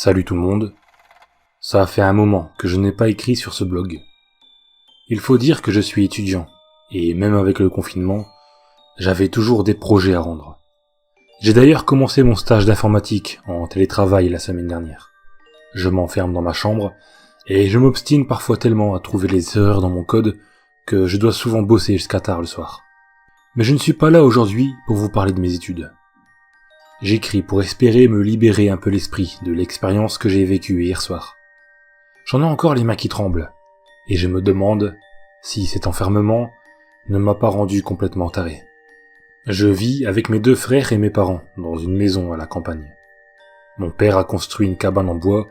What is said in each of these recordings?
Salut tout le monde. Ça fait un moment que je n'ai pas écrit sur ce blog. Il faut dire que je suis étudiant, et même avec le confinement, j'avais toujours des projets à rendre. J'ai d'ailleurs commencé mon stage d'informatique en télétravail la semaine dernière. Je m'enferme dans ma chambre, et je m'obstine parfois tellement à trouver les erreurs dans mon code que je dois souvent bosser jusqu'à tard le soir. Mais je ne suis pas là aujourd'hui pour vous parler de mes études. J'écris pour espérer me libérer un peu l'esprit de l'expérience que j'ai vécue hier soir. J'en ai encore les mains qui tremblent, et je me demande si cet enfermement ne m'a pas rendu complètement taré. Je vis avec mes 2 frères et mes parents dans une maison à la campagne. Mon père a construit une cabane en bois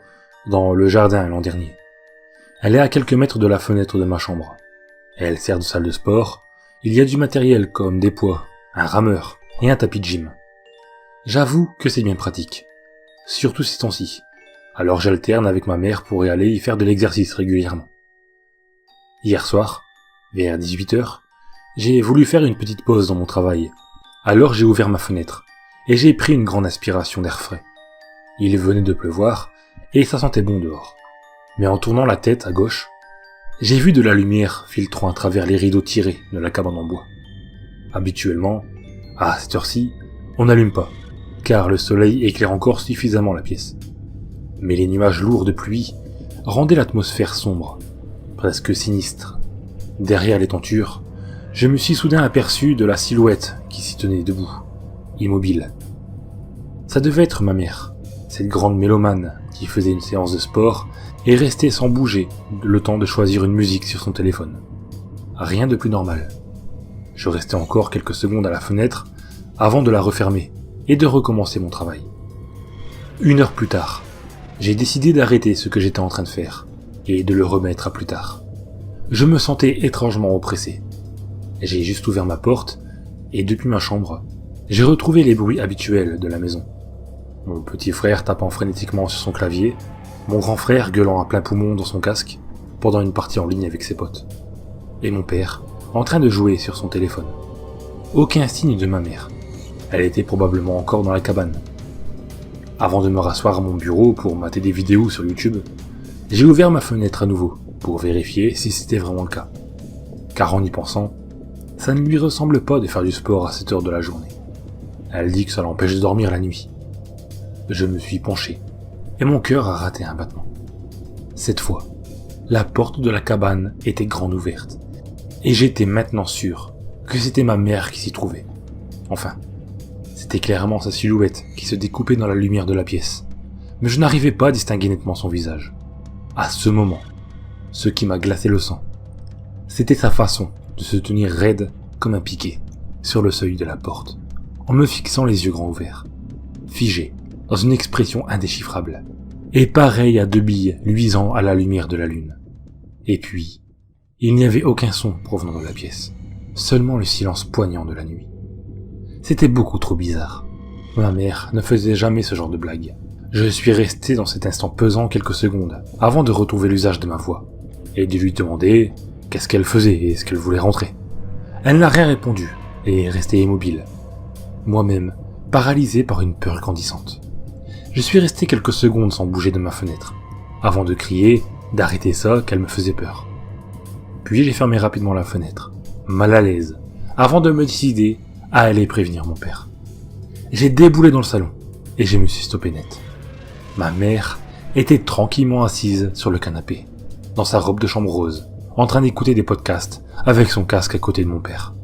dans le jardin l'an dernier. Elle est à quelques mètres de la fenêtre de ma chambre. Elle sert de salle de sport. Il y a du matériel comme des poids, un rameur et un tapis de gym. J'avoue que c'est bien pratique, surtout ces temps-ci, alors j'alterne avec ma mère pour y aller y faire de l'exercice régulièrement. Hier soir, vers 18h, j'ai voulu faire une petite pause dans mon travail, alors j'ai ouvert ma fenêtre, et j'ai pris une grande aspiration d'air frais. Il venait de pleuvoir, et ça sentait bon dehors. Mais en tournant la tête à gauche, j'ai vu de la lumière filtrant à travers les rideaux tirés de la cabane en bois. Habituellement, à cette heure-ci, on n'allume pas, car le soleil éclaire encore suffisamment la pièce. Mais les nuages lourds de pluie rendaient l'atmosphère sombre, presque sinistre. Derrière les tentures, je me suis soudain aperçu de la silhouette qui s'y tenait debout, immobile. Ça devait être ma mère, cette grande mélomane qui faisait une séance de sport et restait sans bouger le temps de choisir une musique sur son téléphone. Rien de plus normal. Je restais encore quelques secondes à la fenêtre avant de la refermer et de recommencer mon travail. 1 heure plus tard, j'ai décidé d'arrêter ce que j'étais en train de faire et de le remettre à plus tard. Je me sentais étrangement oppressé. J'ai juste ouvert ma porte et depuis ma chambre, j'ai retrouvé les bruits habituels de la maison. Mon petit frère tapant frénétiquement sur son clavier, mon grand frère gueulant à plein poumon dans son casque pendant une partie en ligne avec ses potes, et mon père en train de jouer sur son téléphone. Aucun signe de ma mère. Elle était probablement encore dans la cabane. Avant de me rasseoir à mon bureau pour mater des vidéos sur YouTube, j'ai ouvert ma fenêtre à nouveau pour vérifier si c'était vraiment le cas. Car en y pensant, ça ne lui ressemble pas de faire du sport à cette heure de la journée. Elle dit que ça l'empêche de dormir la nuit. Je me suis penché, et mon cœur a raté un battement. Cette fois, la porte de la cabane était grande ouverte, et j'étais maintenant sûr que c'était ma mère qui s'y trouvait. Enfin, c'était clairement sa silhouette qui se découpait dans la lumière de la pièce, mais je n'arrivais pas à distinguer nettement son visage. À ce moment, ce qui m'a glacé le sang, c'était sa façon de se tenir raide comme un piquet sur le seuil de la porte, en me fixant les yeux grands ouverts, figé dans une expression indéchiffrable, et pareil à 2 billes luisant à la lumière de la lune. Et puis, il n'y avait aucun son provenant de la pièce, seulement le silence poignant de la nuit. C'était beaucoup trop bizarre. Ma mère ne faisait jamais ce genre de blague. Je suis resté dans cet instant pesant quelques secondes, avant de retrouver l'usage de ma voix, et de lui demander qu'est-ce qu'elle faisait et est-ce qu'elle voulait rentrer. Elle n'a rien répondu, et est restée immobile. Moi-même, paralysé par une peur grandissante. Je suis resté quelques secondes sans bouger de ma fenêtre, avant de crier d'arrêter ça qu'elle me faisait peur. Puis j'ai fermé rapidement la fenêtre, mal à l'aise, avant de me décider à aller prévenir mon père. J'ai déboulé dans le salon, et je me suis stoppé net. Ma mère était tranquillement assise sur le canapé, dans sa robe de chambre rose, en train d'écouter des podcasts, avec son casque à côté de mon père.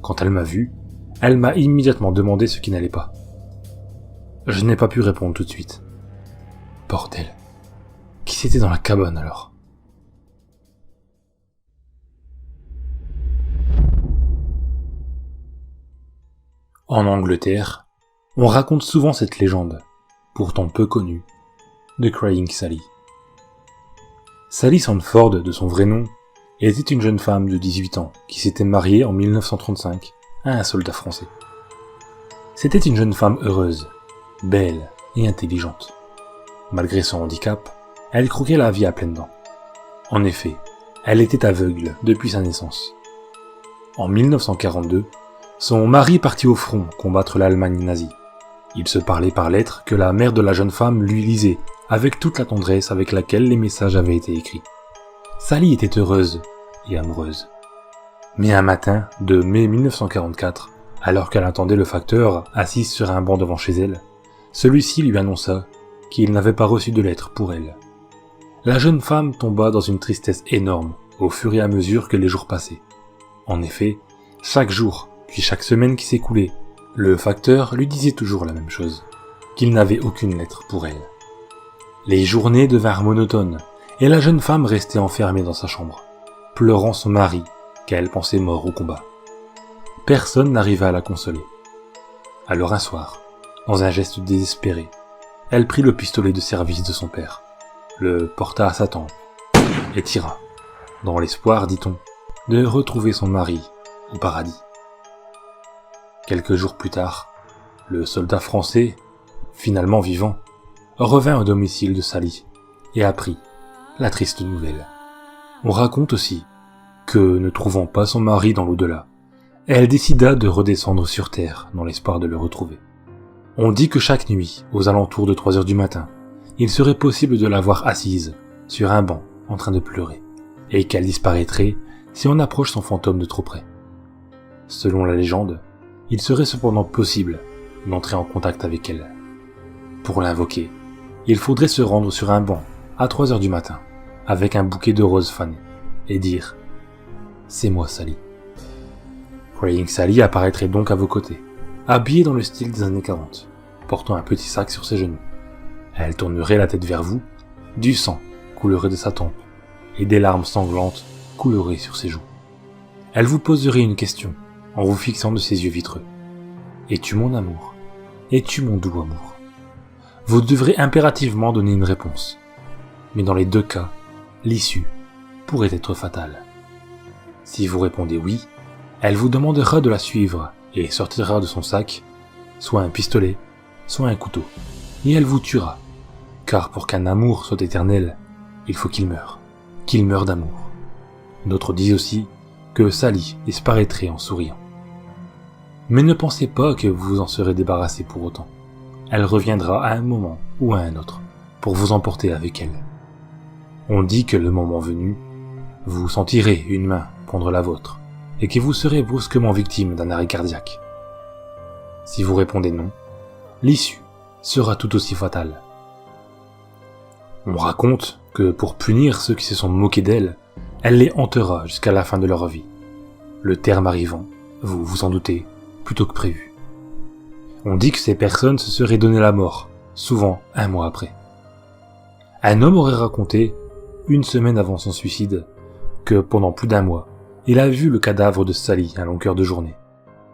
Quand elle m'a vu, elle m'a immédiatement demandé ce qui n'allait pas. Je n'ai pas pu répondre tout de suite. Bordel. Qui c'était dans la cabane alors ? En Angleterre, on raconte souvent cette légende, pourtant peu connue, de Crying Sally. Sally Sandford, de son vrai nom, était une jeune femme de 18 ans qui s'était mariée en 1935 à un soldat français. C'était une jeune femme heureuse, belle et intelligente. Malgré son handicap, elle croquait la vie à pleines dents. En effet, elle était aveugle depuis sa naissance. En 1942, son mari partit au front combattre l'Allemagne nazie. Ils se parlaient par lettres que la mère de la jeune femme lui lisait, avec toute la tendresse avec laquelle les messages avaient été écrits. Sally était heureuse et amoureuse. Mais un matin de mai 1944, alors qu'elle attendait le facteur, assise sur un banc devant chez elle, celui-ci lui annonça qu'il n'avait pas reçu de lettre pour elle. La jeune femme tomba dans une tristesse énorme au fur et à mesure que les jours passaient. En effet, chaque jour, puis chaque semaine qui s'écoulait, le facteur lui disait toujours la même chose, qu'il n'avait aucune lettre pour elle. Les journées devinrent monotones, et la jeune femme restait enfermée dans sa chambre, pleurant son mari, qu'elle pensait mort au combat. Personne n'arriva à la consoler. Alors un soir, dans un geste désespéré, elle prit le pistolet de service de son père, le porta à sa tempe, et tira, dans l'espoir, dit-on, de retrouver son mari au paradis. Quelques jours plus tard, le soldat français, finalement vivant, revint au domicile de Sally et apprit la triste nouvelle. On raconte aussi que, ne trouvant pas son mari dans l'au-delà, elle décida de redescendre sur terre dans l'espoir de le retrouver. On dit que chaque nuit, aux alentours de 3 heures du matin, il serait possible de la voir assise sur un banc en train de pleurer, et qu'elle disparaîtrait si on approche son fantôme de trop près. Selon la légende, il serait cependant possible d'entrer en contact avec elle. Pour l'invoquer, il faudrait se rendre sur un banc à 3 heures du matin, avec un bouquet de roses fanées, et dire « C'est moi, Sally ». Crying Sally apparaîtrait donc à vos côtés, habillée dans le style des années 40, portant un petit sac sur ses genoux. Elle tournerait la tête vers vous, du sang coulerait de sa tempe, et des larmes sanglantes couleraient sur ses joues. Elle vous poserait une question, en vous fixant de ses yeux vitreux. « Es-tu mon amour ? Es-tu mon doux amour ?» Vous devrez impérativement donner une réponse. Mais dans les deux cas, l'issue pourrait être fatale. Si vous répondez oui, elle vous demandera de la suivre et sortira de son sac soit un pistolet, soit un couteau, et elle vous tuera. Car pour qu'un amour soit éternel, il faut qu'il meure d'amour. D'autres disent aussi que Sally disparaîtrait en souriant. Mais ne pensez pas que vous vous en serez débarrassé pour autant. Elle reviendra à un moment ou à un autre pour vous emporter avec elle. On dit que le moment venu, vous sentirez une main prendre la vôtre et que vous serez brusquement victime d'un arrêt cardiaque. Si vous répondez non, l'issue sera tout aussi fatale. On raconte que pour punir ceux qui se sont moqués d'elle, elle les hantera jusqu'à la fin de leur vie. Le terme arrivant, vous vous en doutez, plutôt que prévu. On dit que ces personnes se seraient donné la mort, souvent 1 mois après. Un homme aurait raconté, 1 semaine avant son suicide, que pendant plus d'1 mois, il a vu le cadavre de Sally à longueur de journée.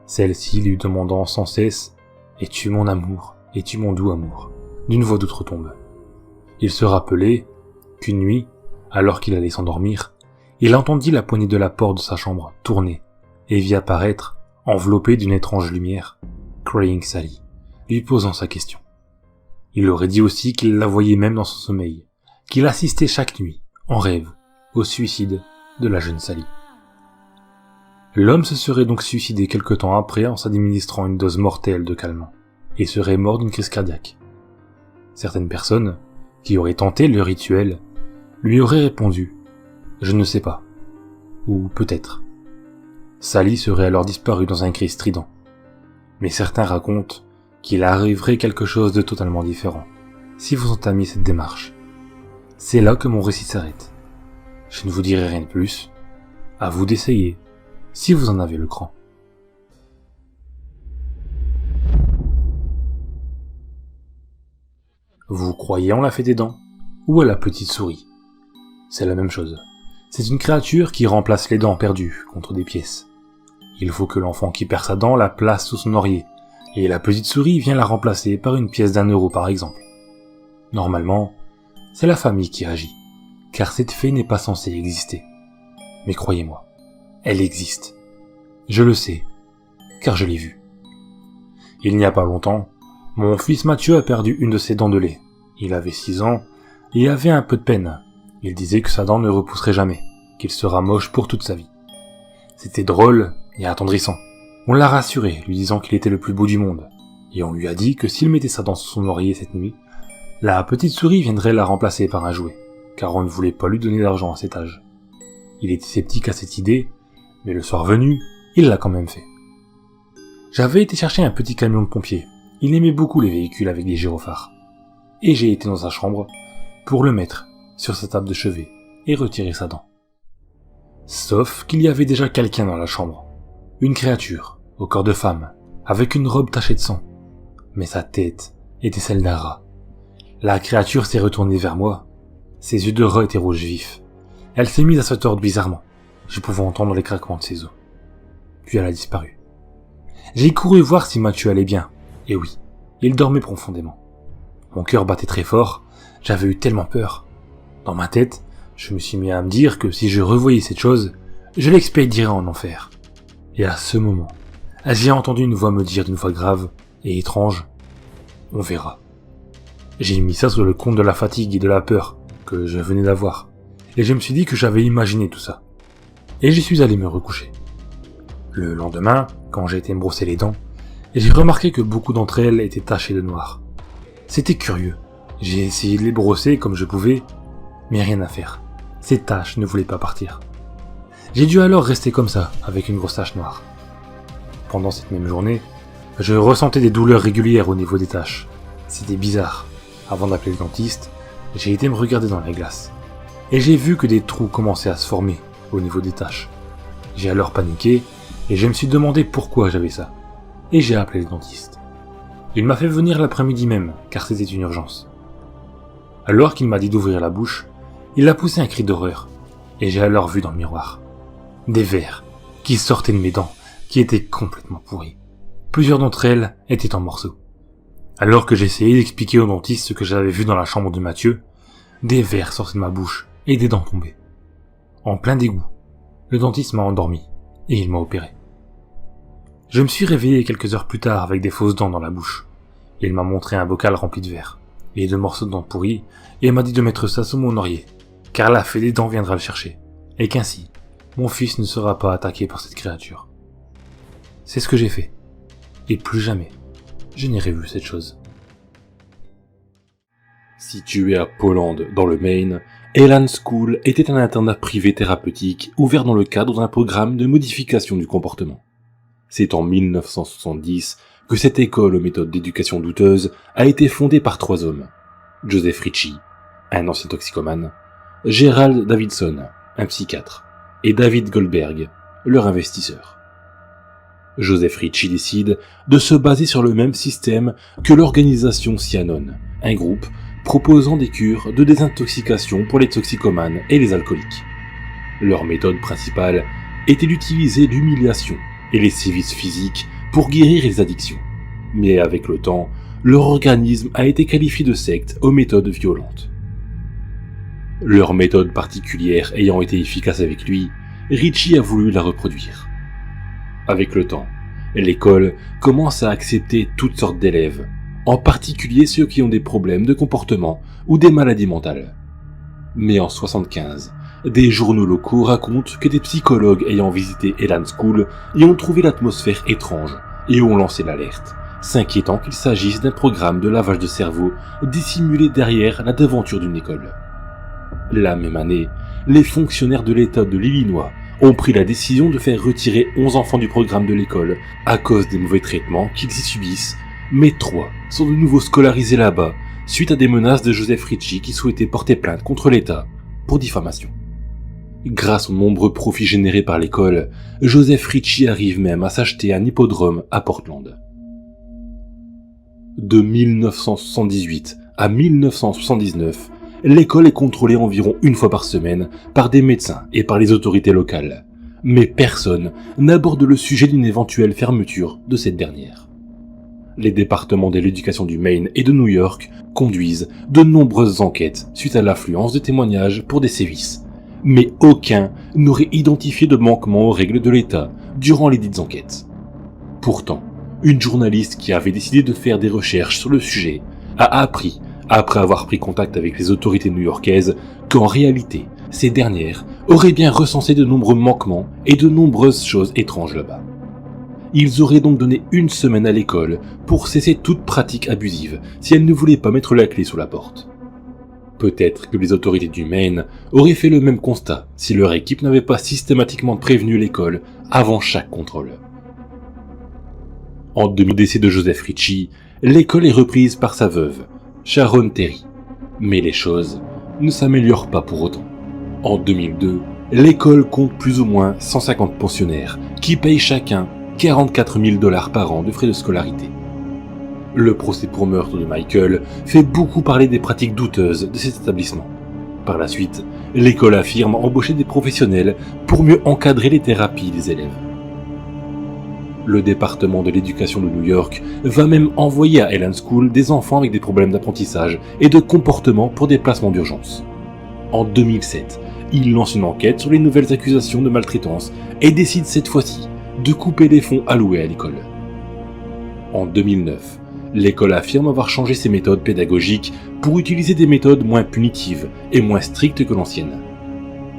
Celle-ci lui demandant sans cesse « Es-tu mon amour ? Es-tu mon doux amour ?» d'une voix d'outre-tombe. Il se rappelait qu'une nuit, alors qu'il allait s'endormir, il entendit la poignée de la porte de sa chambre tourner et vit apparaître, enveloppée d'une étrange lumière, Crying Sally, lui posant sa question. Il aurait dit aussi qu'il la voyait même dans son sommeil, qu'il assistait chaque nuit, en rêve, au suicide de la jeune Sally. L'homme se serait donc suicidé quelque temps après en s'administrant une dose mortelle de calmant, et serait mort d'une crise cardiaque. Certaines personnes, qui auraient tenté le rituel, lui auraient répondu « Je ne sais pas » ou « peut-être ». Sally serait alors disparue dans un cri strident. Mais certains racontent qu'il arriverait quelque chose de totalement différent, si vous entamiez cette démarche. C'est là que mon récit s'arrête. Je ne vous dirai rien de plus. À vous d'essayer, si vous en avez le cran. Vous croyez en la fée des dents ou à la petite souris? C'est la même chose. C'est une créature qui remplace les dents perdues contre des pièces. Il faut que l'enfant qui perd sa dent la place sous son oreiller, et la petite souris vient la remplacer par une pièce d'1 euro par exemple. Normalement, c'est la famille qui agit, car cette fée n'est pas censée exister. Mais croyez-moi, elle existe. Je le sais, car je l'ai vue. Il n'y a pas longtemps, mon fils Mathieu a perdu une de ses dents de lait. Il avait 6 ans, et avait un peu de peine. Il disait que sa dent ne repousserait jamais, qu'il sera moche pour toute sa vie. C'était drôle et attendrissant. On l'a rassuré, lui disant qu'il était le plus beau du monde, Et on lui a dit que s'il mettait ça dans son oreiller cette nuit, la petite souris viendrait la remplacer par un jouet, car on ne voulait pas lui donner d'argent à cet âge. Il était sceptique à cette idée, mais le soir venu, il l'a quand même fait. J'avais été chercher un petit camion de pompier. Il aimait beaucoup les véhicules avec des gyrophares. Et j'ai été dans sa chambre pour le mettre sur sa table de chevet et retirer sa dent. Sauf qu'il y avait déjà quelqu'un dans la chambre. Une créature, au corps de femme, avec une robe tachée de sang. Mais sa tête était celle d'un rat. La créature s'est retournée vers moi. Ses yeux de rat étaient rouges vifs. Elle s'est mise à se tordre bizarrement. Je pouvais entendre les craquements de ses os. Puis elle a disparu. J'ai couru voir si Mathieu allait bien. Et oui, il dormait profondément. Mon cœur battait très fort. J'avais eu tellement peur. Dans ma tête, je me suis mis à me dire que si je revoyais cette chose, je l'expédierais en enfer. Et à ce moment, j'ai entendu une voix me dire d'une voix grave et étrange, « On verra ». J'ai mis ça sur le compte de la fatigue et de la peur que je venais d'avoir, et je me suis dit que j'avais imaginé tout ça. Et je suis allé me recoucher. Le lendemain, quand j'ai été me brosser les dents, j'ai remarqué que beaucoup d'entre elles étaient tachées de noir. C'était curieux. J'ai essayé de les brosser comme je pouvais, mais rien à faire. Ces taches ne voulaient pas partir. J'ai dû alors rester comme ça, avec une grosse tache noire. Pendant cette même journée, je ressentais des douleurs régulières au niveau des taches. C'était bizarre. Avant d'appeler le dentiste, j'ai été me regarder dans la glace. Et j'ai vu que des trous commençaient à se former au niveau des taches. J'ai alors paniqué, et je me suis demandé pourquoi j'avais ça. Et j'ai appelé le dentiste. Il m'a fait venir l'après-midi même, car c'était une urgence. Alors qu'il m'a dit d'ouvrir la bouche, il a poussé un cri d'horreur, et j'ai alors vu dans le miroir des vers qui sortaient de mes dents, qui étaient complètement pourries. Plusieurs d'entre elles étaient en morceaux. Alors que j'essayais d'expliquer au dentiste ce que j'avais vu dans la chambre de Mathieu, des vers sortaient de ma bouche et des dents tombaient. En plein dégoût, le dentiste m'a endormi et il m'a opéré. Je me suis réveillé quelques heures plus tard avec des fausses dents dans la bouche. Il m'a montré un bocal rempli de verre et de morceaux de dents pourries et m'a dit de mettre ça sous mon oreiller, car la fée des dents viendra le chercher, et qu'ainsi, mon fils ne sera pas attaqué par cette créature. C'est ce que j'ai fait, et plus jamais, je n'ai revu cette chose. Situé à Poland, dans le Maine, Elan School était un internat privé thérapeutique ouvert dans le cadre d'un programme de modification du comportement. C'est en 1970 que cette école aux méthodes d'éducation douteuses a été fondée par 3 hommes. Joseph Ritchie, un ancien toxicomane, Gerald Davidson, un psychiatre, et David Goldberg, leur investisseur. Joseph Ritchie décide de se baser sur le même système que l'organisation Cyanon, un groupe proposant des cures de désintoxication pour les toxicomanes et les alcooliques. Leur méthode principale était d'utiliser l'humiliation et les sévices physiques pour guérir les addictions. Mais avec le temps, leur organisme a été qualifié de secte aux méthodes violentes. Leur méthode particulière ayant été efficace avec lui, Ritchie a voulu la reproduire. Avec le temps, l'école commence à accepter toutes sortes d'élèves, en particulier ceux qui ont des problèmes de comportement ou des maladies mentales. Mais en 1975, des journaux locaux racontent que des psychologues ayant visité Elan School y ont trouvé l'atmosphère étrange et ont lancé l'alerte, s'inquiétant qu'il s'agisse d'un programme de lavage de cerveau dissimulé derrière la devanture d'une école. La même année, les fonctionnaires de l'État de l'Illinois ont pris la décision de faire retirer 11 enfants du programme de l'école à cause des mauvais traitements qu'ils y subissent, mais 3 sont de nouveau scolarisés là-bas suite à des menaces de Joseph Ritchie qui souhaitait porter plainte contre l'État pour diffamation. Grâce aux nombreux profits générés par l'école, Joseph Ritchie arrive même à s'acheter un hippodrome à Portland. De 1978 à 1979, l'école est contrôlée environ une fois par semaine par des médecins et par les autorités locales, mais personne n'aborde le sujet d'une éventuelle fermeture de cette dernière. Les départements de l'éducation du Maine et de New York conduisent de nombreuses enquêtes suite à l'affluence de témoignages pour des sévices, mais aucun n'aurait identifié de manquement aux règles de l'État durant les dites enquêtes. Pourtant, une journaliste qui avait décidé de faire des recherches sur le sujet a appris, après avoir pris contact avec les autorités new-yorkaises, qu'en réalité, ces dernières auraient bien recensé de nombreux manquements et de nombreuses choses étranges là-bas. Ils auraient donc donné 1 semaine à l'école pour cesser toute pratique abusive si elle ne voulait pas mettre la clé sous la porte. Peut-être que les autorités du Maine auraient fait le même constat si leur équipe n'avait pas systématiquement prévenu l'école avant chaque contrôle. En 2000 décès de Joseph Ritchie, l'école est reprise par sa veuve, Sharon Terry. Mais les choses ne s'améliorent pas pour autant. En 2002, l'école compte plus ou moins 150 pensionnaires qui payent chacun 44 000 $ par an de frais de scolarité. Le procès pour meurtre de Michael fait beaucoup parler des pratiques douteuses de cet établissement. Par la suite, l'école affirme embaucher des professionnels pour mieux encadrer les thérapies des élèves. Le département de l'éducation de New York va même envoyer à Ellen School des enfants avec des problèmes d'apprentissage et de comportement pour des placements d'urgence. En 2007, il lance une enquête sur les nouvelles accusations de maltraitance et décide cette fois-ci de couper les fonds alloués à l'école. En 2009, l'école affirme avoir changé ses méthodes pédagogiques pour utiliser des méthodes moins punitives et moins strictes que l'ancienne.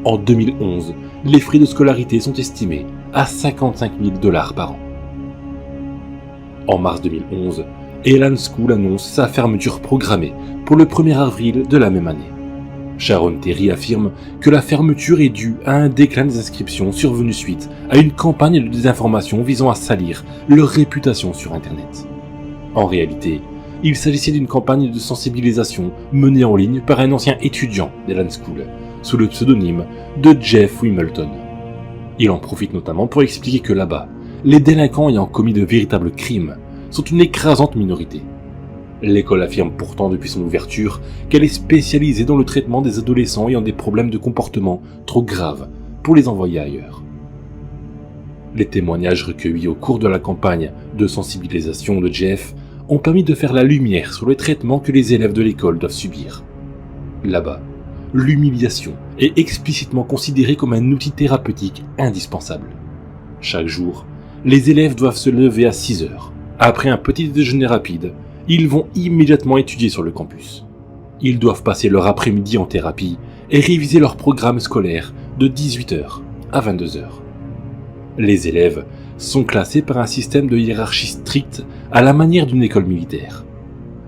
En 2011, les frais de scolarité sont estimés à 55 000 $ par an. En mars 2011, Ellen School annonce sa fermeture programmée pour le 1er avril de la même année. Sharon Terry affirme que la fermeture est due à un déclin des inscriptions survenu suite à une campagne de désinformation visant à salir leur réputation sur Internet. En réalité, il s'agissait d'une campagne de sensibilisation menée en ligne par un ancien étudiant d'Ellen School, sous le pseudonyme de Jeff Wimbledon. Il en profite notamment pour expliquer que là-bas, les délinquants ayant commis de véritables crimes sont une écrasante minorité. L'école affirme pourtant depuis son ouverture qu'elle est spécialisée dans le traitement des adolescents ayant des problèmes de comportement trop graves pour les envoyer ailleurs. Les témoignages recueillis au cours de la campagne de sensibilisation de Jeff ont permis de faire la lumière sur le traitement que les élèves de l'école doivent subir. Là-bas, l'humiliation est explicitement considérée comme un outil thérapeutique indispensable. Chaque jour, les élèves doivent se lever à 6 heures. Après un petit déjeuner rapide, ils vont immédiatement étudier sur le campus. Ils doivent passer leur après-midi en thérapie et réviser leur programme scolaire de 18h à 22h. Les élèves sont classés par un système de hiérarchie stricte à la manière d'une école militaire.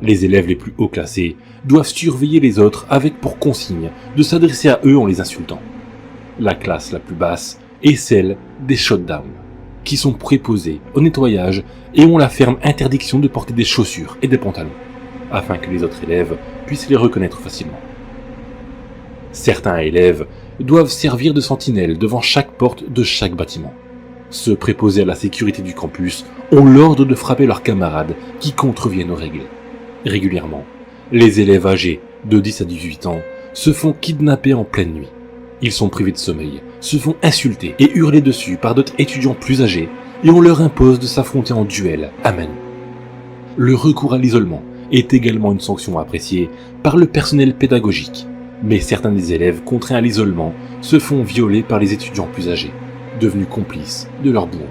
Les élèves les plus haut classés doivent surveiller les autres avec pour consigne de s'adresser à eux en les insultant. La classe la plus basse est celle des shutdowns, qui sont préposés au nettoyage et ont la ferme interdiction de porter des chaussures et des pantalons, afin que les autres élèves puissent les reconnaître facilement. Certains élèves doivent servir de sentinelles devant chaque porte de chaque bâtiment. Ceux préposés à la sécurité du campus ont l'ordre de frapper leurs camarades qui contreviennent aux règles. Régulièrement, les élèves âgés de 10 à 18 ans se font kidnapper en pleine nuit. Ils sont privés de sommeil, se font insulter et hurler dessus par d'autres étudiants plus âgés et on leur impose de s'affronter en duel à main nue. Le recours à l'isolement est également une sanction appréciée par le personnel pédagogique, mais certains des élèves contraints à l'isolement se font violer par les étudiants plus âgés, devenus complices de leurs bourreaux.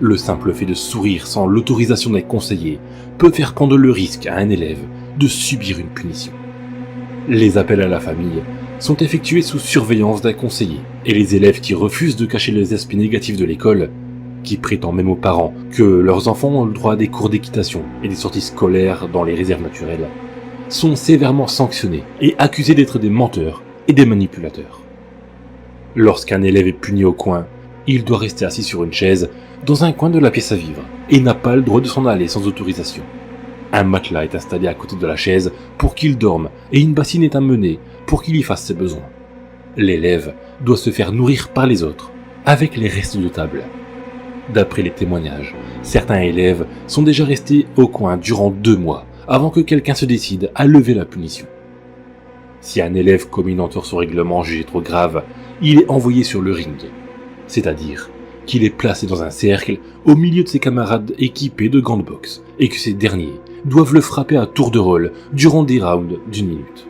Le simple fait de sourire sans l'autorisation des conseillers peut faire prendre le risque à un élève de subir une punition. Les appels à la famille sont effectués sous surveillance d'un conseiller, et les élèves qui refusent de cacher les aspects négatifs de l'école, qui prétendent même aux parents que leurs enfants ont le droit à des cours d'équitation et des sorties scolaires dans les réserves naturelles, sont sévèrement sanctionnés et accusés d'être des menteurs et des manipulateurs. Lorsqu'un élève est puni au coin, il doit rester assis sur une chaise dans un coin de la pièce à vivre et n'a pas le droit de s'en aller sans autorisation. Un matelas est installé à côté de la chaise pour qu'il dorme et une bassine est amenée pour qu'il y fasse ses besoins. L'élève doit se faire nourrir par les autres, avec les restes de table. D'après les témoignages, certains élèves sont déjà restés au coin durant 2 mois avant que quelqu'un se décide à lever la punition. Si un élève commet une entorse au règlement jugé trop grave, il est envoyé sur le ring, c'est-à-dire qu'il est placé dans un cercle au milieu de ses camarades équipés de gants de boxe et que ces derniers doivent le frapper à tour de rôle durant des rounds d'1 minute.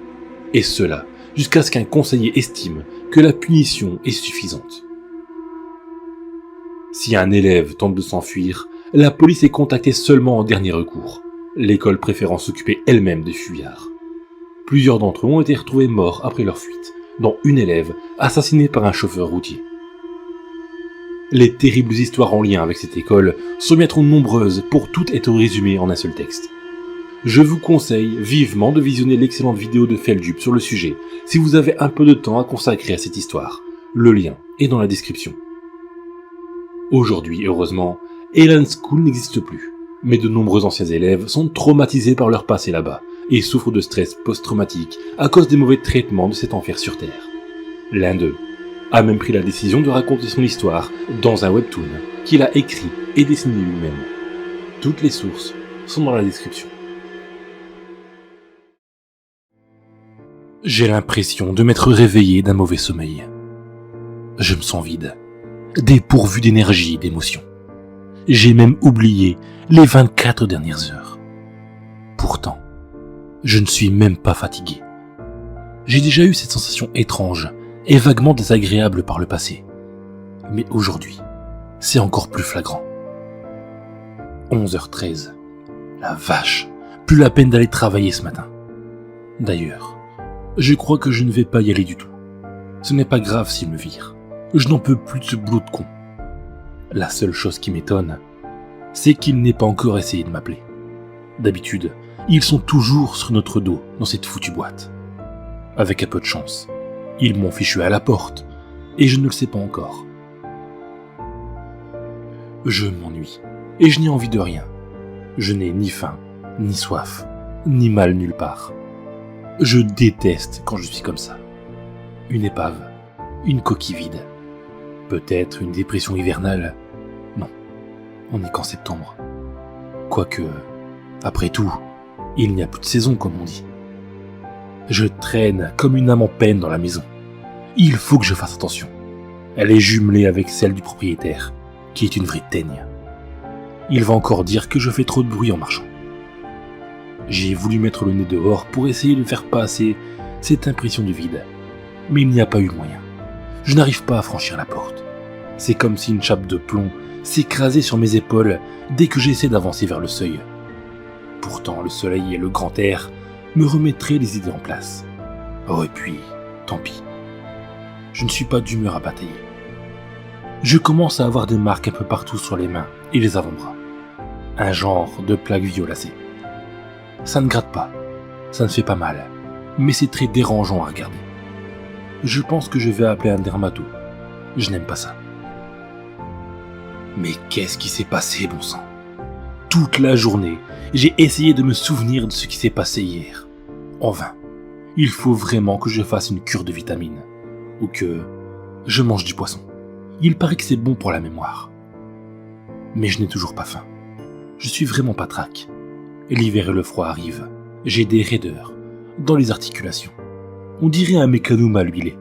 Et cela jusqu'à ce qu'un conseiller estime que la punition est suffisante. Si un élève tente de s'enfuir, la police est contactée seulement en dernier recours, l'école préférant s'occuper elle-même des fuyards. Plusieurs d'entre eux ont été retrouvés morts après leur fuite, dont une élève assassinée par un chauffeur routier. Les terribles histoires en lien avec cette école sont bien trop nombreuses pour toutes être résumées en un seul texte. Je vous conseille vivement de visionner l'excellente vidéo de Feldup sur le sujet, si vous avez un peu de temps à consacrer à cette histoire. Le lien est dans la description. Aujourd'hui, heureusement, Elan School n'existe plus, mais de nombreux anciens élèves sont traumatisés par leur passé là-bas, et souffrent de stress post-traumatique à cause des mauvais traitements de cet enfer sur Terre. L'un d'eux a même pris la décision de raconter son histoire dans un webtoon qu'il a écrit et dessiné lui-même. Toutes les sources sont dans la description. J'ai l'impression de m'être réveillé d'un mauvais sommeil. Je me sens vide, dépourvu d'énergie et d'émotion. J'ai même oublié les 24 dernières heures. Pourtant, je ne suis même pas fatigué. J'ai déjà eu cette sensation étrange et vaguement désagréable par le passé. Mais aujourd'hui, c'est encore plus flagrant. 11h13. La vache, plus la peine d'aller travailler ce matin. D'ailleurs, je crois que je ne vais pas y aller du tout. Ce n'est pas grave s'ils me virent. Je n'en peux plus de ce boulot de con. La seule chose qui m'étonne, c'est qu'ils n'aient pas encore essayé de m'appeler. D'habitude, ils sont toujours sur notre dos dans cette foutue boîte. Avec un peu de chance, ils m'ont fichu à la porte, et je ne le sais pas encore. Je m'ennuie, et je n'ai envie de rien. Je n'ai ni faim, ni soif, ni mal nulle part. Je déteste quand je suis comme ça. Une épave, une coquille vide. Peut-être une dépression hivernale. Non, on n'est qu'en septembre. Quoique, après tout, il n'y a plus de saison comme on dit. Je traîne comme une âme en peine dans la maison. Il faut que je fasse attention. Elle est jumelée avec celle du propriétaire, qui est une vraie teigne. Il va encore dire que je fais trop de bruit en marchant. J'ai voulu mettre le nez dehors pour essayer de faire passer cette impression de vide. Mais il n'y a pas eu moyen. Je n'arrive pas à franchir la porte. C'est comme si une chape de plomb s'écrasait sur mes épaules dès que j'essaie d'avancer vers le seuil. Pourtant, le soleil et le grand air me remettraient les idées en place. Oh, et puis, tant pis. Je ne suis pas d'humeur à batailler. Je commence à avoir des marques un peu partout sur les mains et les avant-bras. Un genre de plaque violacée. Ça ne gratte pas, ça ne fait pas mal, mais c'est très dérangeant à regarder. Je pense que je vais appeler un dermato. Je n'aime pas ça. Mais qu'est-ce qui s'est passé, bon sang? Toute la journée, j'ai essayé de me souvenir de ce qui s'est passé hier. En vain. Il faut vraiment que je fasse une cure de vitamines. Ou que je mange du poisson. Il paraît que c'est bon pour la mémoire. Mais je n'ai toujours pas faim. Je suis vraiment pas trac. L'hiver et le froid arrivent. J'ai des raideurs dans les articulations. On dirait un mécano mal huilé.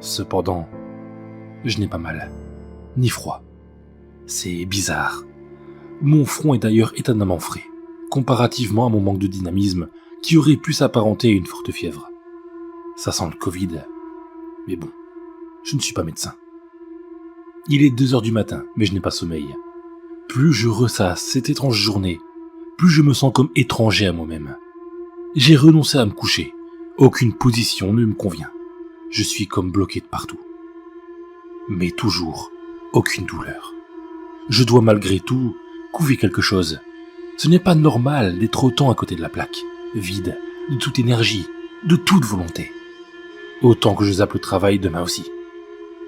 Cependant, je n'ai pas mal, ni froid. C'est bizarre. Mon front est d'ailleurs étonnamment frais, comparativement à mon manque de dynamisme qui aurait pu s'apparenter à une forte fièvre. Ça sent le Covid, mais bon, je ne suis pas médecin. Il est 2h du matin, mais je n'ai pas sommeil. Plus je ressasse cette étrange journée, plus je me sens comme étranger à moi-même. J'ai renoncé à me coucher. Aucune position ne me convient. Je suis comme bloqué de partout. Mais toujours, aucune douleur. Je dois malgré tout couver quelque chose. Ce n'est pas normal d'être autant à côté de la plaque, vide, de toute énergie, de toute volonté. Autant que je zappe le travail demain aussi.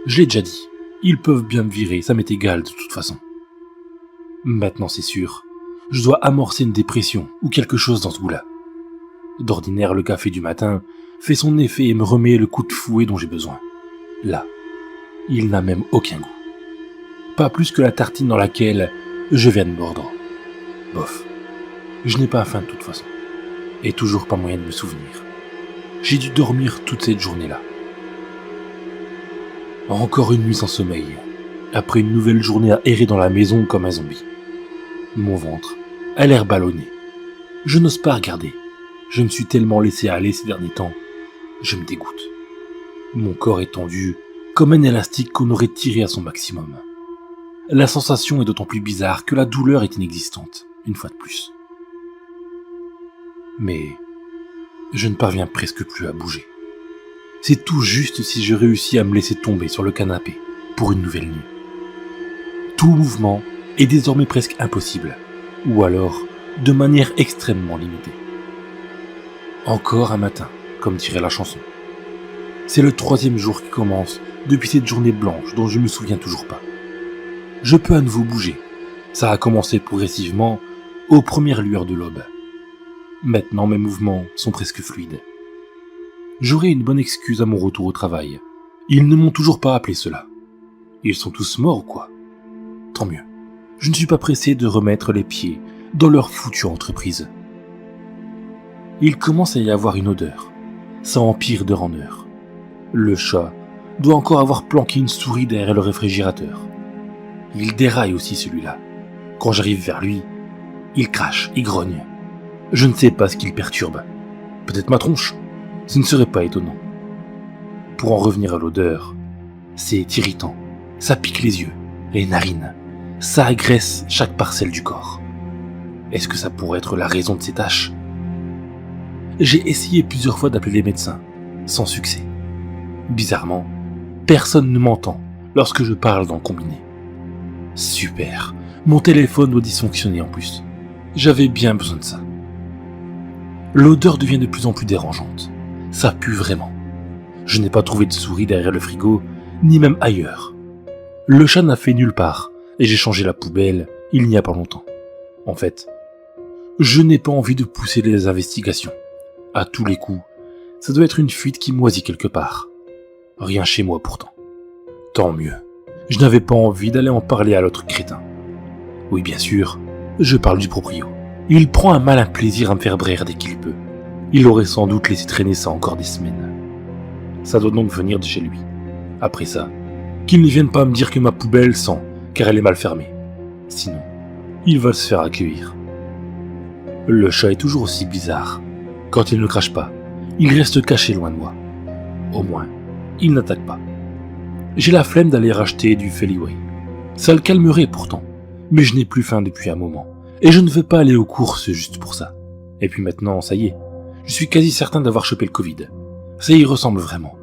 Je l'ai déjà dit, ils peuvent bien me virer, ça m'est égal de toute façon. Maintenant c'est sûr, je dois amorcer une dépression ou quelque chose dans ce goût-là. D'ordinaire, le café du matin fait son effet et me remet le coup de fouet dont j'ai besoin. Là, il n'a même aucun goût. Pas plus que la tartine dans laquelle je viens de mordre. Bof, je n'ai pas faim de toute façon. Et toujours pas moyen de me souvenir. J'ai dû dormir toute cette journée-là. Encore une nuit sans sommeil, après une nouvelle journée à errer dans la maison comme un zombie. Mon ventre a l'air ballonné. Je n'ose pas regarder. Je me suis tellement laissé aller ces derniers temps. Je me dégoûte. Mon corps est tendu, comme un élastique qu'on aurait tiré à son maximum. La sensation est d'autant plus bizarre que la douleur est inexistante, une fois de plus. Mais je ne parviens presque plus à bouger. C'est tout juste si je réussis à me laisser tomber sur le canapé, pour une nouvelle nuit. Tout mouvement est désormais presque impossible, ou alors de manière extrêmement limitée. Encore un matin, comme dirait la chanson. C'est le 3e jour qui commence depuis cette journée blanche dont je me souviens toujours pas. Je peux à nouveau bouger. Ça a commencé progressivement aux premières lueurs de l'aube. Maintenant, mes mouvements sont presque fluides. J'aurai une bonne excuse à mon retour au travail. Ils ne m'ont toujours pas appelé cela. Ils sont tous morts ou quoi? Tant mieux. Je ne suis pas pressé de remettre les pieds dans leur foutue entreprise. Il commence à y avoir une odeur. Ça empire d'heure en heure. Le chat doit encore avoir planqué une souris derrière le réfrigérateur. Il déraille aussi celui-là. Quand j'arrive vers lui, il crache, il grogne. Je ne sais pas ce qu'il perturbe. Peut-être ma tronche. Ce ne serait pas étonnant. Pour en revenir à l'odeur, c'est irritant. Ça pique les yeux, les narines. Ça agresse chaque parcelle du corps. Est-ce que ça pourrait être la raison de ces taches? J'ai essayé plusieurs fois d'appeler les médecins, sans succès. Bizarrement, personne ne m'entend lorsque je parle dans le combiné. Super, mon téléphone doit dysfonctionner en plus. J'avais bien besoin de ça. L'odeur devient de plus en plus dérangeante. Ça pue vraiment. Je n'ai pas trouvé de souris derrière le frigo, ni même ailleurs. Le chat n'a fait nulle part, et j'ai changé la poubelle il n'y a pas longtemps. En fait, je n'ai pas envie de pousser les investigations. À tous les coups, ça doit être une fuite qui moisit quelque part. Rien chez moi pourtant. Tant mieux. Je n'avais pas envie d'aller en parler à l'autre crétin. Oui, bien sûr, je parle du proprio. Il prend un malin plaisir à me faire braire dès qu'il peut. Il aurait sans doute laissé traîner ça encore des semaines. Ça doit donc venir de chez lui. Après ça, qu'il ne vienne pas me dire que ma poubelle sent, car elle est mal fermée. Sinon, il va se faire accueillir. Le chat est toujours aussi bizarre. Quand il ne crache pas, il reste caché loin de moi. Au moins, il n'attaque pas. J'ai la flemme d'aller racheter du Feliway. Ça le calmerait pourtant, mais je n'ai plus faim depuis un moment, et je ne veux pas aller aux courses juste pour ça. Et puis maintenant, ça y est, je suis quasi certain d'avoir chopé le Covid. Ça y ressemble vraiment.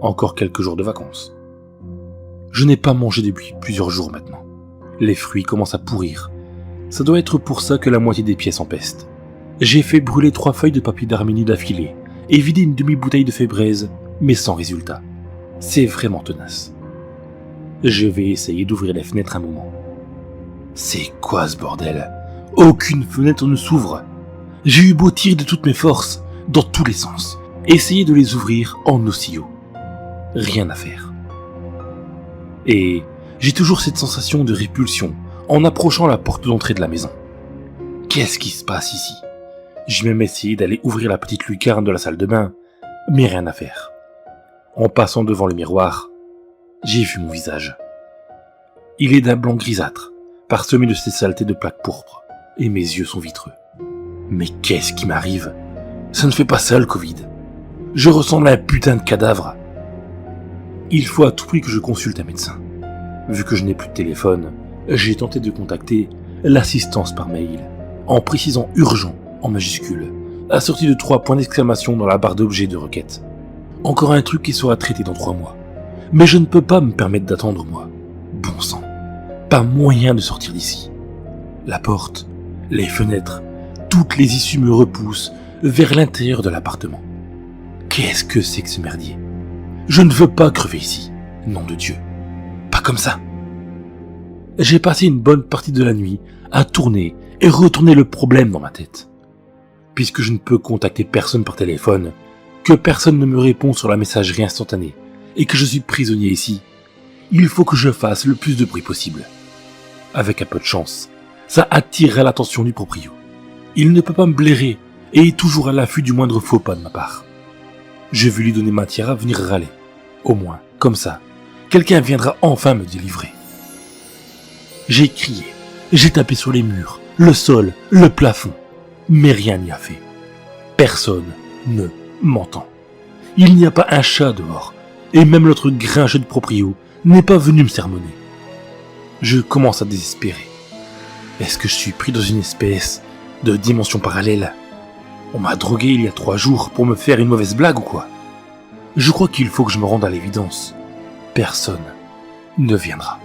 Encore quelques jours de vacances. Je n'ai pas mangé depuis plusieurs jours maintenant. Les fruits commencent à pourrir. Ça doit être pour ça que la moitié des pièces empestent. J'ai fait brûler 3 feuilles de papier d'Arménie d'affilée et vider une demi-bouteille de Fébraise, mais sans résultat. C'est vraiment tenace. Je vais essayer d'ouvrir les fenêtres un moment. C'est quoi ce bordel? Aucune fenêtre ne s'ouvre. J'ai eu beau tirer de toutes mes forces, dans tous les sens, essayer de les ouvrir en oscillo. Rien à faire. Et j'ai toujours cette sensation de répulsion en approchant la porte d'entrée de la maison. Qu'est-ce qui se passe ici? J'ai même essayé d'aller ouvrir la petite lucarne de la salle de bain, mais rien à faire. En passant devant le miroir, j'ai vu mon visage. Il est d'un blanc grisâtre, parsemé de ces saletés de plaques pourpres, et mes yeux sont vitreux. Mais qu'est-ce qui m'arrive? Ça ne fait pas ça le Covid. Je ressemble à un putain de cadavre. Il faut à tout prix que je consulte un médecin. Vu que je n'ai plus de téléphone, j'ai tenté de contacter l'assistance par mail, en précisant urgent en majuscule, assorti de 3 points d'exclamation dans la barre d'objet de requête. Encore un truc qui sera traité dans 3 mois. Mais je ne peux pas me permettre d'attendre, moi. Bon sang. Pas moyen de sortir d'ici. La porte, les fenêtres, toutes les issues me repoussent vers l'intérieur de l'appartement. Qu'est-ce que c'est que ce merdier? Je ne veux pas crever ici. Nom de Dieu. Pas comme ça. J'ai passé une bonne partie de la nuit à tourner et retourner le problème dans ma tête. Puisque je ne peux contacter personne par téléphone, que personne ne me répond sur la messagerie instantanée, et que je suis prisonnier ici, il faut que je fasse le plus de bruit possible. Avec un peu de chance, ça attirera l'attention du proprio. Il ne peut pas me blairer et est toujours à l'affût du moindre faux pas de ma part. Je vais lui donner matière à venir râler. Au moins, comme ça, quelqu'un viendra enfin me délivrer. J'ai crié, j'ai tapé sur les murs, le sol, le plafond, mais rien n'y a fait. Personne ne m'entend. Il n'y a pas un chat dehors, et même l'autre grincheux de proprio n'est pas venu me sermonner. Je commence à désespérer. Est-ce que je suis pris dans une espèce de dimension parallèle? On m'a drogué il y a 3 jours pour me faire une mauvaise blague ou quoi? Je crois qu'il faut que je me rende à l'évidence. Personne, ne viendra.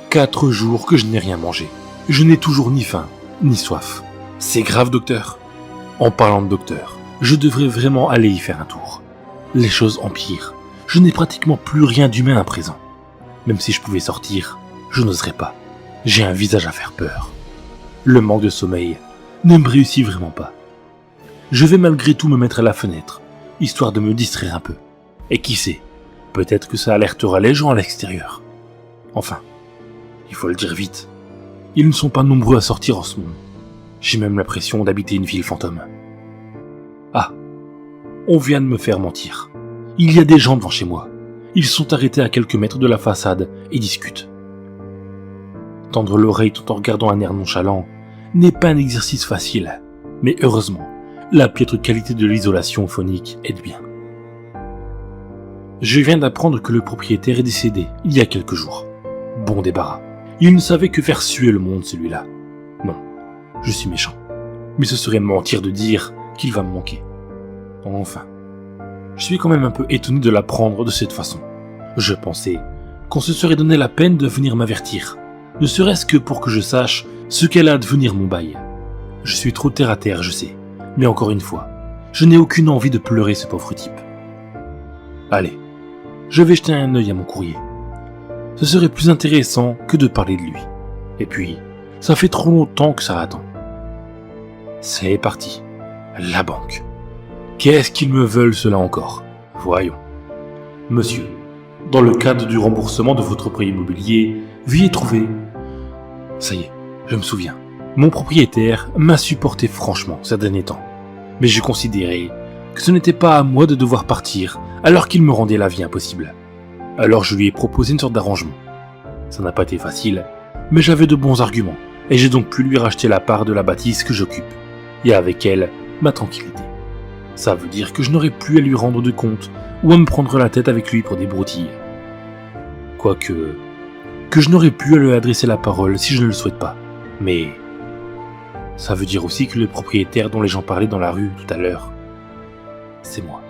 4 jours que je n'ai rien mangé. Je n'ai toujours ni faim, ni soif. C'est grave, docteur. En parlant de docteur, je devrais vraiment aller y faire un tour. Les choses empirent. Je n'ai pratiquement plus rien d'humain à présent. Même si je pouvais sortir, je n'oserais pas. J'ai un visage à faire peur. Le manque de sommeil ne me réussit vraiment pas. Je vais malgré tout me mettre à la fenêtre, histoire de me distraire un peu. Et qui sait, peut-être que ça alertera les gens à l'extérieur. Enfin, il faut le dire vite. Ils ne sont pas nombreux à sortir en ce moment. J'ai même l'impression d'habiter une ville fantôme. Ah, on vient de me faire mentir. Il y a des gens devant chez moi. Ils sont arrêtés à quelques mètres de la façade et discutent. Tendre l'oreille tout en regardant un air nonchalant n'est pas un exercice facile, mais heureusement, la piètre qualité de l'isolation phonique aide bien. Je viens d'apprendre que le propriétaire est décédé il y a quelques jours. Bon débarras. Il ne savait que faire suer le monde, celui-là. Non, je suis méchant. Mais ce serait mentir de dire qu'il va me manquer. Enfin, je suis quand même un peu étonné de l'apprendre de cette façon. Je pensais qu'on se serait donné la peine de venir m'avertir, ne serait-ce que pour que je sache ce qu'allait advenir mon bail. Je suis trop terre à terre, je sais, mais encore une fois, je n'ai aucune envie de pleurer ce pauvre type. Allez, je vais jeter un œil à mon courrier. Ce serait plus intéressant que de parler de lui. Et puis, ça fait trop longtemps que ça attend. C'est parti. La banque. Qu'est-ce qu'ils me veulent cela encore? Voyons. Monsieur, dans le cadre du remboursement de votre prêt immobilier, veuillez trouver... Ça y est, je me souviens. Mon propriétaire m'a supporté franchement ces derniers temps. Mais je considérais que ce n'était pas à moi de devoir partir alors qu'il me rendait la vie impossible. Alors je lui ai proposé une sorte d'arrangement. Ça n'a pas été facile, mais j'avais de bons arguments, et j'ai donc pu lui racheter la part de la bâtisse que j'occupe, et avec elle, ma tranquillité. Ça veut dire que je n'aurai plus à lui rendre de compte, ou à me prendre la tête avec lui pour des broutilles. Quoique, que je n'aurai plus à lui adresser la parole si je ne le souhaite pas. Mais, ça veut dire aussi que le propriétaire dont les gens parlaient dans la rue tout à l'heure, c'est moi.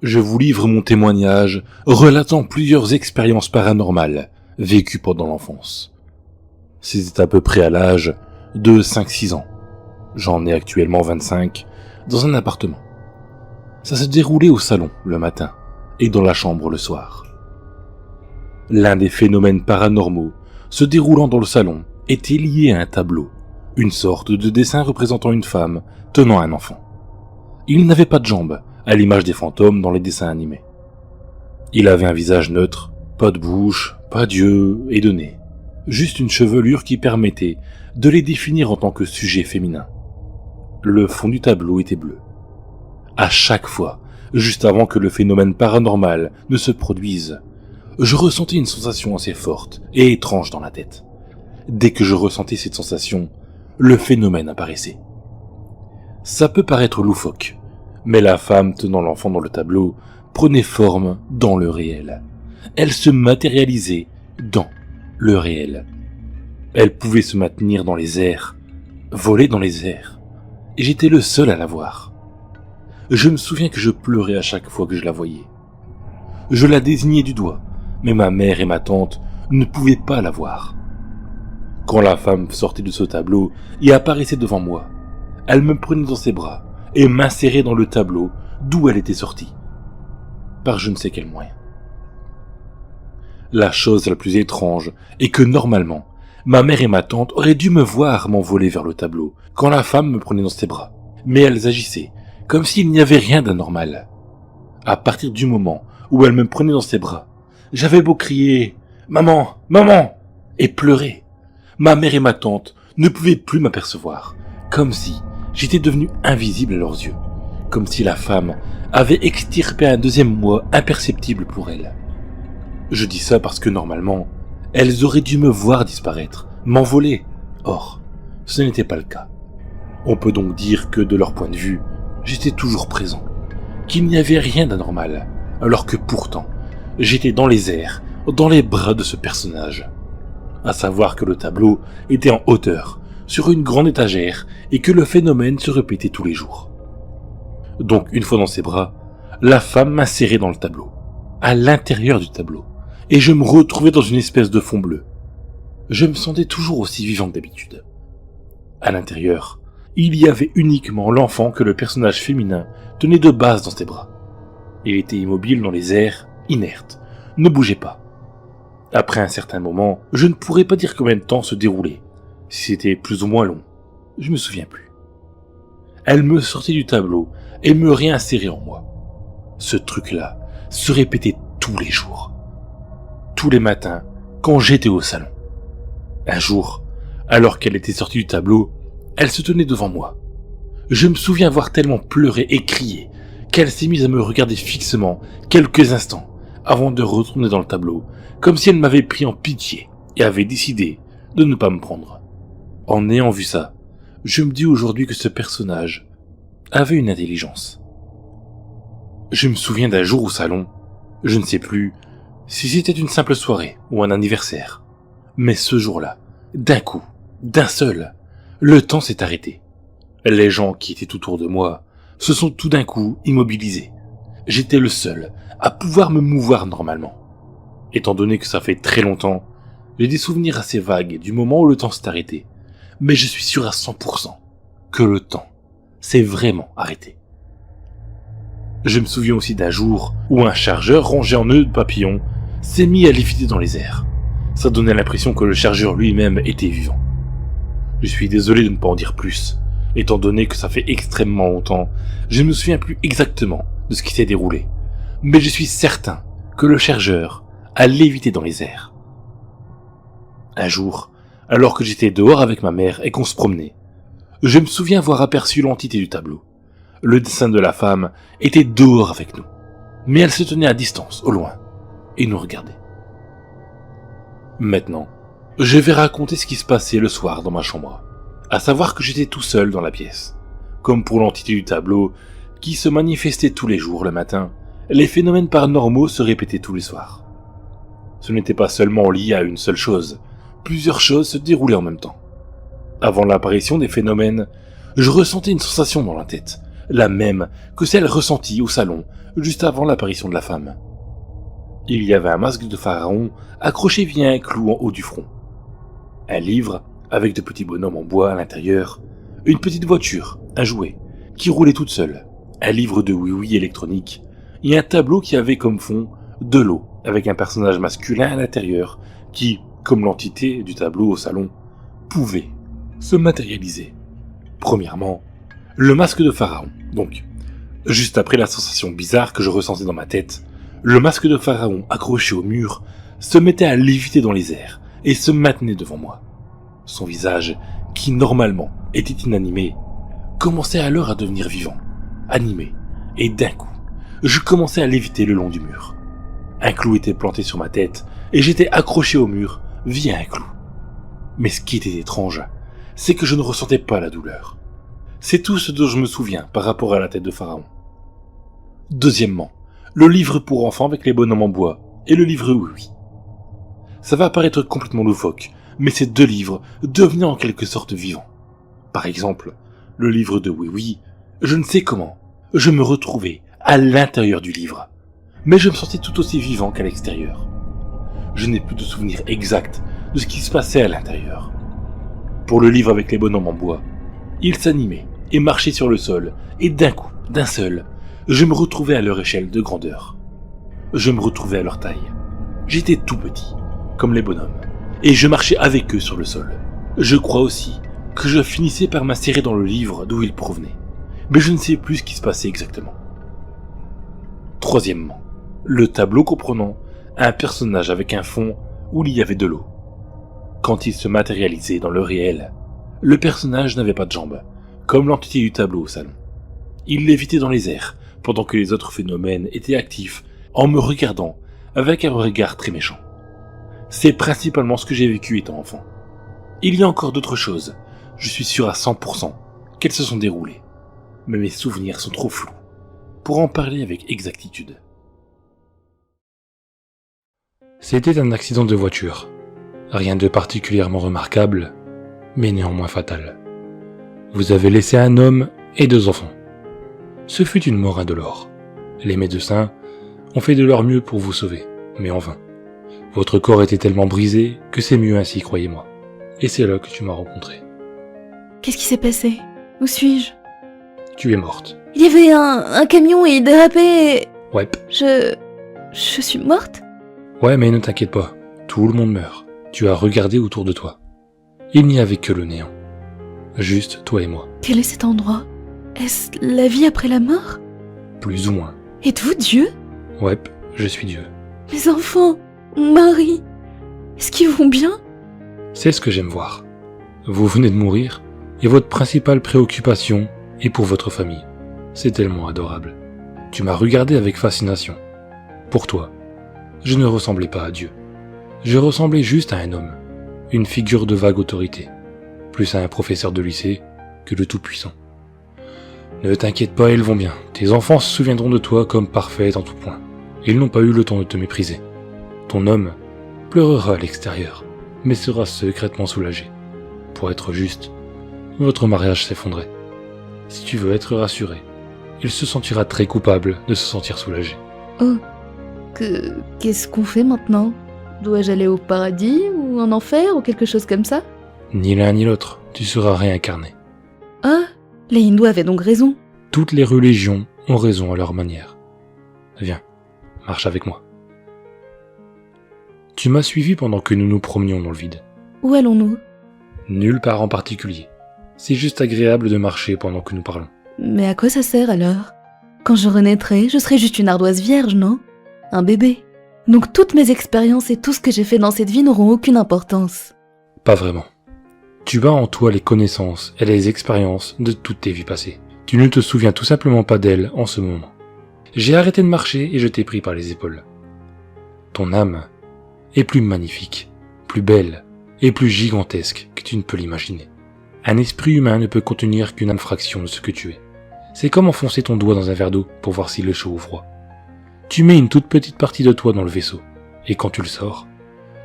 Je vous livre mon témoignage relatant plusieurs expériences paranormales vécues pendant l'enfance. C'était à peu près à l'âge de 5-6 ans. J'en ai actuellement 25, dans un appartement. Ça se déroulait au salon le matin et dans la chambre le soir. L'un des phénomènes paranormaux se déroulant dans le salon était lié à un tableau, une sorte de dessin représentant une femme tenant un enfant. Il n'avait pas de jambes, à l'image des fantômes dans les dessins animés. Il avait un visage neutre, pas de bouche, pas d'yeux et de nez, juste une chevelure qui permettait de les définir en tant que sujet féminin. Le fond du tableau était bleu. À chaque fois, juste avant que le phénomène paranormal ne se produise, je ressentais une sensation assez forte et étrange dans la tête. Dès que je ressentais cette sensation, le phénomène apparaissait. Ça peut paraître loufoque, mais la femme tenant l'enfant dans le tableau prenait forme dans le réel. Elle se matérialisait dans le réel. Elle pouvait se maintenir dans les airs, voler dans les airs, et j'étais le seul à la voir. Je me souviens que je pleurais à chaque fois que je la voyais. Je la désignais du doigt, mais ma mère et ma tante ne pouvaient pas la voir. Quand la femme sortait de ce tableau et apparaissait devant moi, elle me prenait dans ses bras et m'insérait dans le tableau d'où elle était sortie, par je ne sais quel moyen. La chose la plus étrange est que normalement, ma mère et ma tante auraient dû me voir m'envoler vers le tableau quand la femme me prenait dans ses bras, mais elles agissaient comme s'il n'y avait rien d'anormal. À partir du moment où elle me prenait dans ses bras, j'avais beau crier « Maman, maman !» et pleurer. Ma mère et ma tante ne pouvaient plus m'apercevoir, comme si j'étais devenu invisible à leurs yeux, comme si la femme avait extirpé un deuxième moi imperceptible pour elles. Je dis ça parce que normalement, elles auraient dû me voir disparaître, m'envoler. Or, ce n'était pas le cas. On peut donc dire que de leur point de vue, j'étais toujours présent, qu'il n'y avait rien d'anormal, alors que pourtant, j'étais dans les airs, dans les bras de ce personnage. À savoir que le tableau était en hauteur, sur une grande étagère, et que le phénomène se répétait tous les jours. Donc, une fois dans ses bras, la femme m'insérait dans le tableau, à l'intérieur du tableau, et je me retrouvais dans une espèce de fond bleu. Je me sentais toujours aussi vivant que d'habitude. À l'intérieur, il y avait uniquement l'enfant que le personnage féminin tenait de base dans ses bras. Il était immobile dans les airs, inerte, ne bougeait pas. Après un certain moment, je ne pourrais pas dire combien de temps se déroulait, si c'était plus ou moins long, je me souviens plus. Elle me sortait du tableau et me réinsérait en moi. Ce truc-là se répétait tous les jours. Tous les matins, quand j'étais au salon. Un jour, alors qu'elle était sortie du tableau, elle se tenait devant moi. Je me souviens avoir tellement pleuré et crié qu'elle s'est mise à me regarder fixement quelques instants avant de retourner dans le tableau, comme si elle m'avait pris en pitié et avait décidé de ne pas me prendre. En ayant vu ça, je me dis aujourd'hui que ce personnage avait une intelligence. Je me souviens d'un jour au salon, je ne sais plus si c'était une simple soirée ou un anniversaire, mais ce jour-là, d'un coup, d'un seul, le temps s'est arrêté. Les gens qui étaient autour de moi se sont tout d'un coup immobilisés. J'étais le seul à pouvoir me mouvoir normalement. Étant donné que ça fait très longtemps, j'ai des souvenirs assez vagues du moment où le temps s'est arrêté, mais je suis sûr à 100% que le temps s'est vraiment arrêté. Je me souviens aussi d'un jour où un chargeur rangé en nœud de papillon s'est mis à léviter dans les airs. Ça donnait l'impression que le chargeur lui-même était vivant. Je suis désolé de ne pas en dire plus, étant donné que ça fait extrêmement longtemps, je ne me souviens plus exactement de ce qui s'est déroulé, mais je suis certain que le chargeur a lévité dans les airs. Un jour, alors que j'étais dehors avec ma mère et qu'on se promenait, je me souviens avoir aperçu l'entité du tableau. Le dessin de la femme était dehors avec nous, mais elle se tenait à distance, au loin, et nous regardait. Maintenant, je vais raconter ce qui se passait le soir dans ma chambre, à savoir que j'étais tout seul dans la pièce. Comme pour l'entité du tableau, qui se manifestait tous les jours le matin, les phénomènes paranormaux se répétaient tous les soirs. Ce n'était pas seulement lié à une seule chose, plusieurs choses se déroulaient en même temps. Avant l'apparition des phénomènes, je ressentais une sensation dans la tête, la même que celle ressentie au salon juste avant l'apparition de la femme. Il y avait un masque de pharaon accroché via un clou en haut du front. Un livre, avec de petits bonhommes en bois à l'intérieur, une petite voiture, un jouet, qui roulait toute seule, un livre de oui-oui électronique, et un tableau qui avait comme fond de l'eau, avec un personnage masculin à l'intérieur, qui, comme l'entité du tableau au salon, pouvait se matérialiser. Premièrement, le masque de pharaon, donc. Juste après la sensation bizarre que je ressentais dans ma tête, le masque de pharaon accroché au mur se mettait à léviter dans les airs et se maintenait devant moi. Son visage, qui normalement était inanimé, commençait alors à devenir vivant, animé, et d'un coup, je commençais à léviter le long du mur. Un clou était planté sur ma tête et j'étais accroché au mur via un clou. Mais ce qui était étrange, c'est que je ne ressentais pas la douleur. C'est tout ce dont je me souviens par rapport à la tête de pharaon. Deuxièmement, le livre pour enfants avec les bonhommes en bois et le livre oui-oui. Ça va paraître complètement loufoque, mais ces deux livres devenaient en quelque sorte vivants. Par exemple, le livre de oui-oui, je ne sais comment, je me retrouvais à l'intérieur du livre, mais je me sentais tout aussi vivant qu'à l'extérieur. Je n'ai plus de souvenir exact de ce qui se passait à l'intérieur. Pour le livre avec les bonhommes en bois, il s'animait et marchait sur le sol, et d'un coup, d'un seul, je me retrouvais à leur échelle de grandeur. Je me retrouvais à leur taille. J'étais tout petit, comme les bonhommes, et je marchais avec eux sur le sol. Je crois aussi que je finissais par m'insérer dans le livre d'où ils provenaient, mais je ne sais plus ce qui se passait exactement. Troisièmement, le tableau comprenant un personnage avec un fond où il y avait de l'eau. Quand il se matérialisait dans le réel, le personnage n'avait pas de jambes, comme l'entité du tableau au salon. Il lévitait dans les airs, pendant que les autres phénomènes étaient actifs, en me regardant avec un regard très méchant. C'est principalement ce que j'ai vécu étant enfant. Il y a encore d'autres choses, je suis sûr à 100% qu'elles se sont déroulées, mais mes souvenirs sont trop flous pour en parler avec exactitude. C'était un accident de voiture. Rien de particulièrement remarquable, mais néanmoins fatal. Vous avez laissé un homme et 2 enfants. Ce fut une mort indolore. Les médecins ont fait de leur mieux pour vous sauver, mais en vain. Votre corps était tellement brisé que c'est mieux ainsi, croyez-moi. Et c'est là que tu m'as rencontré. Qu'est-ce qui s'est passé? Où suis-je? Tu es morte. Il y avait un camion et il dérapait et... Ouais. Je suis morte? Ouais, mais ne t'inquiète pas, tout le monde meurt. Tu as regardé autour de toi. Il n'y avait que le néant. Juste toi et moi. Quel est cet endroit? Est-ce la vie après la mort? Plus ou moins. Êtes-vous Dieu? Ouais, je suis Dieu. Mes enfants, mon mari, est-ce qu'ils vont bien? C'est ce que j'aime voir. Vous venez de mourir, et votre principale préoccupation est pour votre famille. C'est tellement adorable. Tu m'as regardé avec fascination. Pour toi, je ne ressemblais pas à Dieu. Je ressemblais juste à un homme, une figure de vague autorité, plus à un professeur de lycée que le Tout-Puissant. Ne t'inquiète pas, ils vont bien. Tes enfants se souviendront de toi comme parfaite en tout point. Ils n'ont pas eu le temps de te mépriser. Ton homme pleurera à l'extérieur, mais sera secrètement soulagé. Pour être juste, votre mariage s'effondrait. Si tu veux être rassuré, il se sentira très coupable de se sentir soulagé. Oh, qu'est-ce qu'on fait maintenant? Dois-je aller au paradis ou en enfer ou quelque chose comme ça? Ni l'un ni l'autre, tu seras réincarné. Ah, les hindous avaient donc raison. Toutes les religions ont raison à leur manière. Viens, marche avec moi. Tu m'as suivi pendant que nous nous promenions dans le vide. Où allons-nous? Nulle part en particulier. C'est juste agréable de marcher pendant que nous parlons. Mais à quoi ça sert alors? Quand je renaîtrai, je serai juste une ardoise vierge, non? Un bébé. Donc toutes mes expériences et tout ce que j'ai fait dans cette vie n'auront aucune importance. Pas vraiment. Tu as en toi les connaissances et les expériences de toutes tes vies passées. Tu ne te souviens tout simplement pas d'elles en ce moment. J'ai arrêté de marcher et je t'ai pris par les épaules. Ton âme est plus magnifique, plus belle et plus gigantesque que tu ne peux l'imaginer. Un esprit humain ne peut contenir qu'une infraction de ce que tu es. C'est comme enfoncer ton doigt dans un verre d'eau pour voir s'il est chaud ou froid. Tu mets une toute petite partie de toi dans le vaisseau, et quand tu le sors,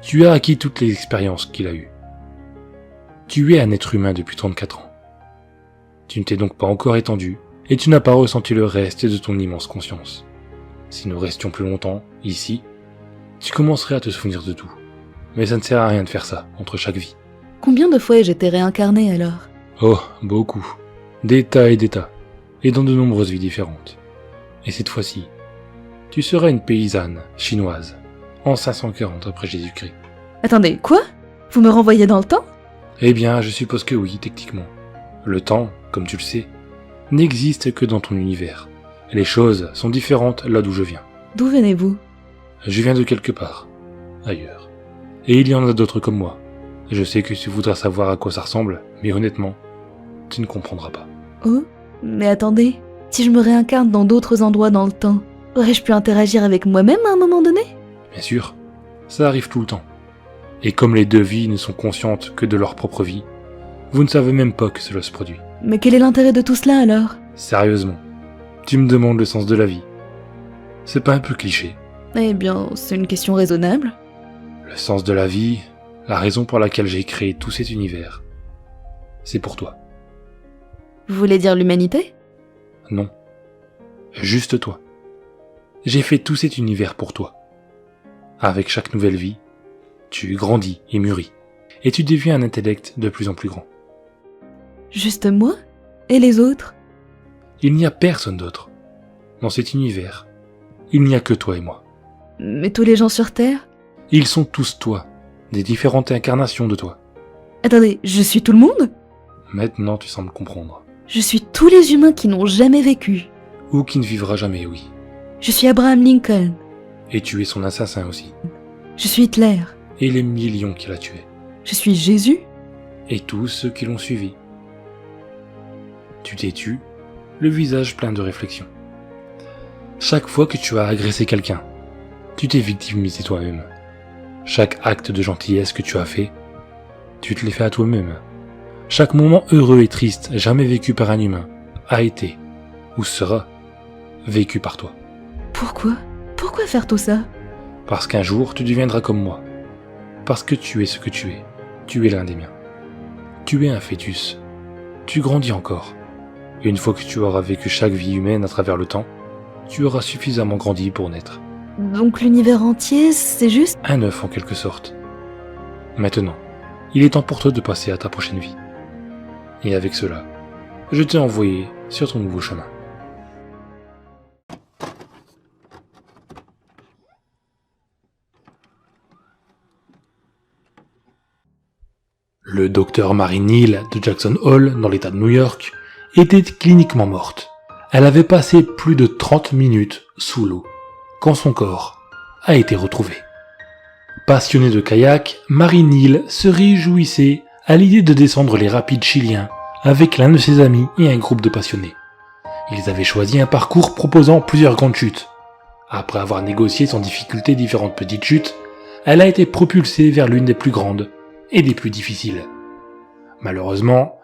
tu as acquis toutes les expériences qu'il a eues. Tu es un être humain depuis 34 ans. Tu ne t'es donc pas encore étendu, et tu n'as pas ressenti le reste de ton immense conscience. Si nous restions plus longtemps, ici, tu commencerais à te souvenir de tout. Mais ça ne sert à rien de faire ça, entre chaque vie. Combien de fois ai-je été réincarnée alors? Oh, beaucoup. Des tas et des tas. Et dans de nombreuses vies différentes. Et cette fois-ci, tu seras une paysanne chinoise, en 540 après Jésus-Christ. Attendez, quoi? Vous me renvoyez dans le temps? Eh bien, je suppose que oui, techniquement. Le temps, comme tu le sais, n'existe que dans ton univers. Les choses sont différentes là d'où je viens. D'où venez-vous? Je viens de quelque part, ailleurs. Et il y en a d'autres comme moi. Je sais que tu voudras savoir à quoi ça ressemble, mais honnêtement, tu ne comprendras pas. Oh, mais attendez, si je me réincarne dans d'autres endroits dans le temps, aurais-je pu interagir avec moi-même à un moment donné? Bien sûr, ça arrive tout le temps. Et comme les deux vies ne sont conscientes que de leur propre vie, vous ne savez même pas que cela se produit. Mais quel est l'intérêt de tout cela alors? Sérieusement, tu me demandes le sens de la vie. C'est pas un peu cliché? Eh bien, c'est une question raisonnable. Le sens de la vie, la raison pour laquelle j'ai créé tout cet univers, c'est pour toi. Vous voulez dire l'humanité? Non, juste toi. J'ai fait tout cet univers pour toi. Avec chaque nouvelle vie, tu grandis et mûris, et tu deviens un intellect de plus en plus grand. Juste moi? Et les autres? Il n'y a personne d'autre. Dans cet univers, il n'y a que toi et moi. Mais tous les gens sur Terre? Ils sont tous toi, des différentes incarnations de toi. Attendez, je suis tout le monde? Maintenant tu sembles comprendre. Je suis tous les humains qui n'ont jamais vécu. Ou qui ne vivra jamais, oui. Je suis Abraham Lincoln. Et tu es son assassin aussi. Je suis Hitler. Et les millions qu'il a tués. Je suis Jésus. Et tous ceux qui l'ont suivi. Tu t'es tu, le visage plein de réflexion. Chaque fois que tu as agressé quelqu'un, tu t'es victimisé toi-même. Chaque acte de gentillesse que tu as fait, tu te l'es fait à toi-même. Chaque moment heureux et triste jamais vécu par un humain a été, ou sera, vécu par toi. Pourquoi? Pourquoi faire tout ça? Parce qu'un jour tu deviendras comme moi. Parce que tu es ce que tu es. Tu es l'un des miens. Tu es un fœtus. Tu grandis encore. Et une fois que tu auras vécu chaque vie humaine à travers le temps, tu auras suffisamment grandi pour naître. Donc l'univers entier, c'est juste... Un œuf en quelque sorte. Maintenant, il est temps pour toi de passer à ta prochaine vie. Et avec cela, je t'ai envoyé sur ton nouveau chemin. Le docteur Mary Neal de Jackson Hole, dans l'état de New York, était cliniquement morte. Elle avait passé plus de 30 minutes sous l'eau, quand son corps a été retrouvé. Passionnée de kayak, Mary Neal se réjouissait à l'idée de descendre les rapides chiliens avec l'un de ses amis et un groupe de passionnés. Ils avaient choisi un parcours proposant plusieurs grandes chutes. Après avoir négocié sans difficulté différentes petites chutes, elle a été propulsée vers l'une des plus grandes et des plus difficiles. Malheureusement,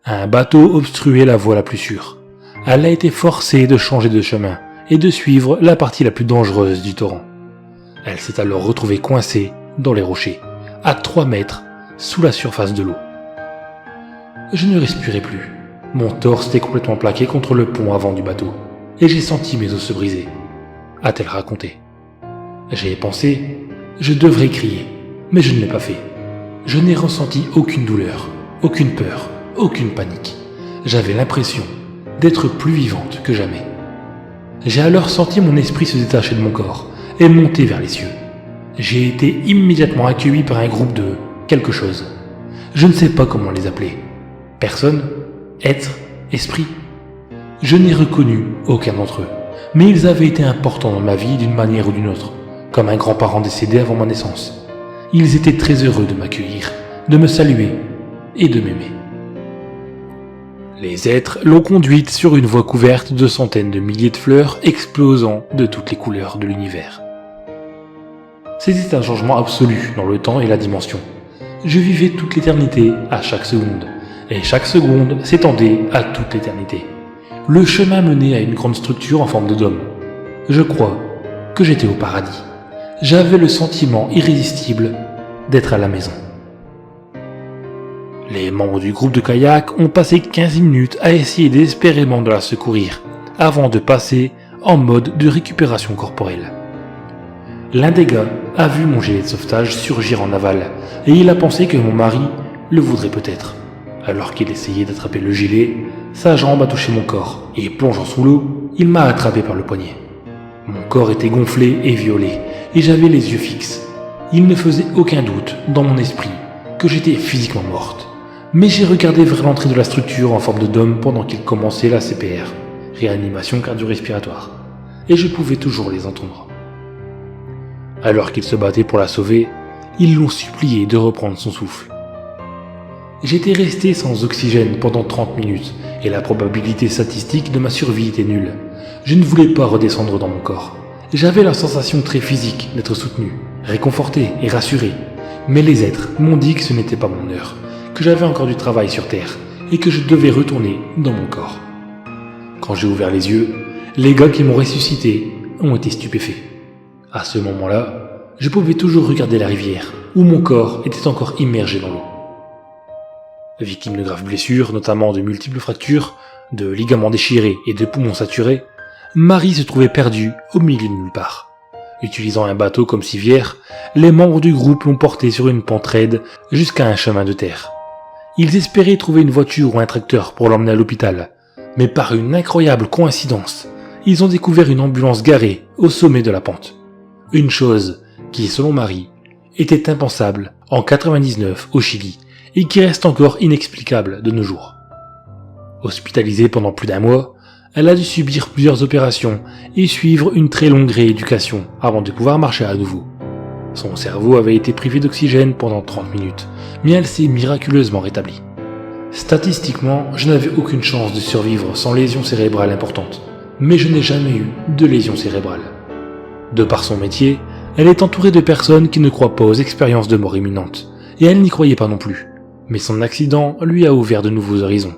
un bateau obstruait la voie la plus sûre. Elle a été forcée de changer de chemin et de suivre la partie la plus dangereuse du torrent. Elle s'est alors retrouvée coincée dans les rochers, à 3 mètres sous la surface de l'eau. Je ne respirais plus. Mon torse était complètement plaqué contre le pont avant du bateau, et j'ai senti mes os se briser, a-t-elle raconté. J'ai pensé, je devrais crier, mais je ne l'ai pas fait. Je n'ai ressenti aucune douleur, aucune peur, aucune panique. J'avais l'impression d'être plus vivante que jamais. J'ai alors senti mon esprit se détacher de mon corps et monter vers les cieux. J'ai été immédiatement accueilli par un groupe de quelque chose. Je ne sais pas comment les appeler. Personne, être, esprit. Je n'ai reconnu aucun d'entre eux, mais ils avaient été importants dans ma vie d'une manière ou d'une autre, comme un grand-parent décédé avant ma naissance. Ils étaient très heureux de m'accueillir, de me saluer et de m'aimer. Les êtres l'ont conduite sur une voie couverte de centaines de milliers de fleurs explosant de toutes les couleurs de l'univers. C'était un changement absolu dans le temps et la dimension. Je vivais toute l'éternité à chaque seconde, et chaque seconde s'étendait à toute l'éternité. Le chemin menait à une grande structure en forme de dôme. Je crois que j'étais au paradis. J'avais le sentiment irrésistible d'être à la maison. Les membres du groupe de kayak ont passé 15 minutes à essayer désespérément de la secourir, avant de passer en mode de récupération corporelle. L'un des gars a vu mon gilet de sauvetage surgir en aval, et il a pensé que mon mari le voudrait peut-être. Alors qu'il essayait d'attraper le gilet, sa jambe a touché mon corps, et plongeant sous l'eau, il m'a attrapé par le poignet. Mon corps était gonflé et violé, et j'avais les yeux fixes. Il ne faisait aucun doute dans mon esprit que j'étais physiquement morte. Mais j'ai regardé vers l'entrée de la structure en forme de dôme pendant qu'il commençait la CPR, réanimation cardio-respiratoire, et je pouvais toujours les entendre. Alors qu'ils se battaient pour la sauver, ils l'ont supplié de reprendre son souffle. J'étais resté sans oxygène pendant 30 minutes, et la probabilité statistique de ma survie était nulle. Je ne voulais pas redescendre dans mon corps. J'avais la sensation très physique d'être soutenu, réconforté et rassuré, mais les êtres m'ont dit que ce n'était pas mon heure, que j'avais encore du travail sur Terre, et que je devais retourner dans mon corps. Quand j'ai ouvert les yeux, les gars qui m'ont ressuscité ont été stupéfaits. À ce moment-là, je pouvais toujours regarder la rivière, où mon corps était encore immergé dans l'eau. Victime de graves blessures, notamment de multiples fractures, de ligaments déchirés et de poumons saturés, Marie se trouvait perdue au milieu de nulle part. Utilisant un bateau comme civière, les membres du groupe l'ont portée sur une pente raide jusqu'à un chemin de terre. Ils espéraient trouver une voiture ou un tracteur pour l'emmener à l'hôpital, mais par une incroyable coïncidence, ils ont découvert une ambulance garée au sommet de la pente. Une chose qui, selon Marie, était impensable en 99 au Chili et qui reste encore inexplicable de nos jours. Hospitalisée pendant plus d'1 mois, elle a dû subir plusieurs opérations et suivre une très longue rééducation avant de pouvoir marcher à nouveau. Son cerveau avait été privé d'oxygène pendant 30 minutes, mais elle s'est miraculeusement rétablie. Statistiquement, je n'avais aucune chance de survivre sans lésion cérébrale importante, mais je n'ai jamais eu de lésion cérébrale. De par son métier, elle est entourée de personnes qui ne croient pas aux expériences de mort imminente, et elle n'y croyait pas non plus, mais son accident lui a ouvert de nouveaux horizons.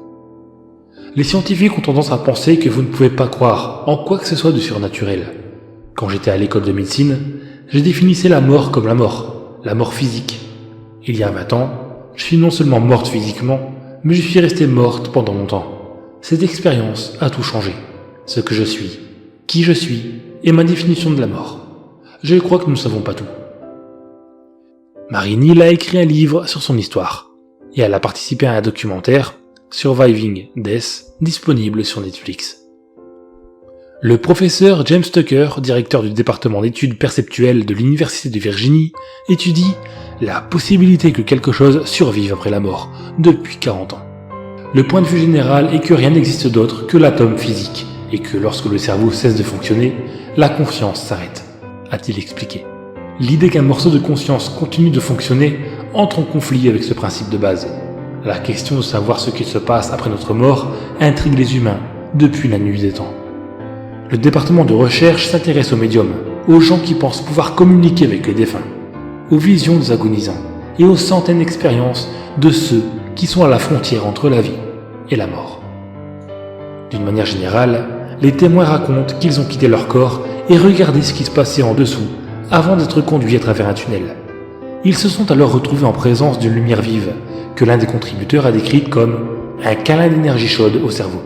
Les scientifiques ont tendance à penser que vous ne pouvez pas croire en quoi que ce soit de surnaturel. Quand j'étais à l'école de médecine, je définissais la mort comme la mort physique. Il y a 20 ans, je suis non seulement morte physiquement, mais je suis restée morte pendant longtemps. Cette expérience a tout changé. Ce que je suis, qui je suis et ma définition de la mort. Je crois que nous ne savons pas tout. Mary Neal a écrit un livre sur son histoire et elle a participé à un documentaire, Surviving Death, disponible sur Netflix. Le professeur James Tucker, directeur du département d'études perceptuelles de l'Université de Virginie, étudie la possibilité que quelque chose survive après la mort, depuis 40 ans. Le point de vue général est que rien n'existe d'autre que l'atome physique, et que lorsque le cerveau cesse de fonctionner, la conscience s'arrête, a-t-il expliqué. L'idée qu'un morceau de conscience continue de fonctionner entre en conflit avec ce principe de base. La question de savoir ce qu'il se passe après notre mort intrigue les humains depuis la nuit des temps. Le département de recherche s'intéresse aux médiums, aux gens qui pensent pouvoir communiquer avec les défunts, aux visions des agonisants et aux centaines d'expériences de ceux qui sont à la frontière entre la vie et la mort. D'une manière générale, les témoins racontent qu'ils ont quitté leur corps et regardé ce qui se passait en dessous avant d'être conduits à travers un tunnel. Ils se sont alors retrouvés en présence d'une lumière vive que l'un des contributeurs a décrite comme un câlin d'énergie chaude au cerveau.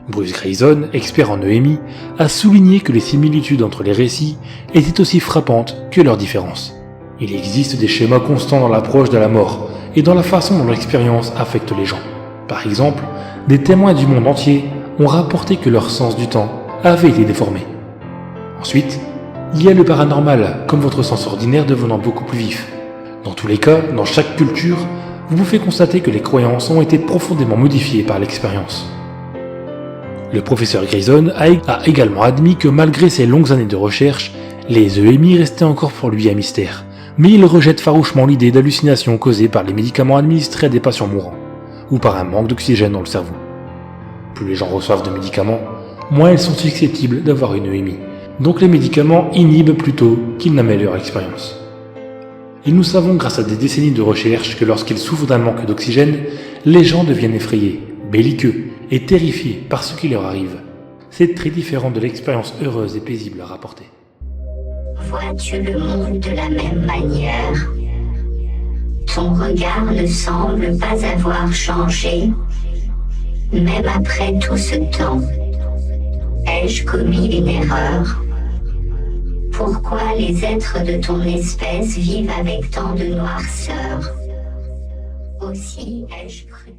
Bruce Grayson, expert en EMI, a souligné que les similitudes entre les récits étaient aussi frappantes que leurs différences. Il existe des schémas constants dans l'approche de la mort et dans la façon dont l'expérience affecte les gens. Par exemple, des témoins du monde entier ont rapporté que leur sens du temps avait été déformé. Ensuite, il y a le paranormal, comme votre sens ordinaire devenant beaucoup plus vif. Dans tous les cas, dans chaque culture, vous pouvez constater que les croyances ont été profondément modifiées par l'expérience. Le professeur Grayson a également admis que malgré ses longues années de recherche, les EMI restaient encore pour lui un mystère, mais il rejette farouchement l'idée d'hallucinations causées par les médicaments administrés à des patients mourants, ou par un manque d'oxygène dans le cerveau. Plus les gens reçoivent de médicaments, moins ils sont susceptibles d'avoir une EMI. Donc les médicaments inhibent plutôt qu'ils n'améliorent l'expérience. Et nous savons grâce à des décennies de recherche que lorsqu'ils souffrent d'un manque d'oxygène, les gens deviennent effrayés, belliqueux et terrifiés par ce qui leur arrive. C'est très différent de l'expérience heureuse et paisible à rapporter. Vois-tu le monde de la même manière? Ton regard ne semble pas avoir changé, même après tout ce temps. Ai-je commis une erreur? Pourquoi les êtres de ton espèce vivent avec tant de noirceur? Aussi ai-je cru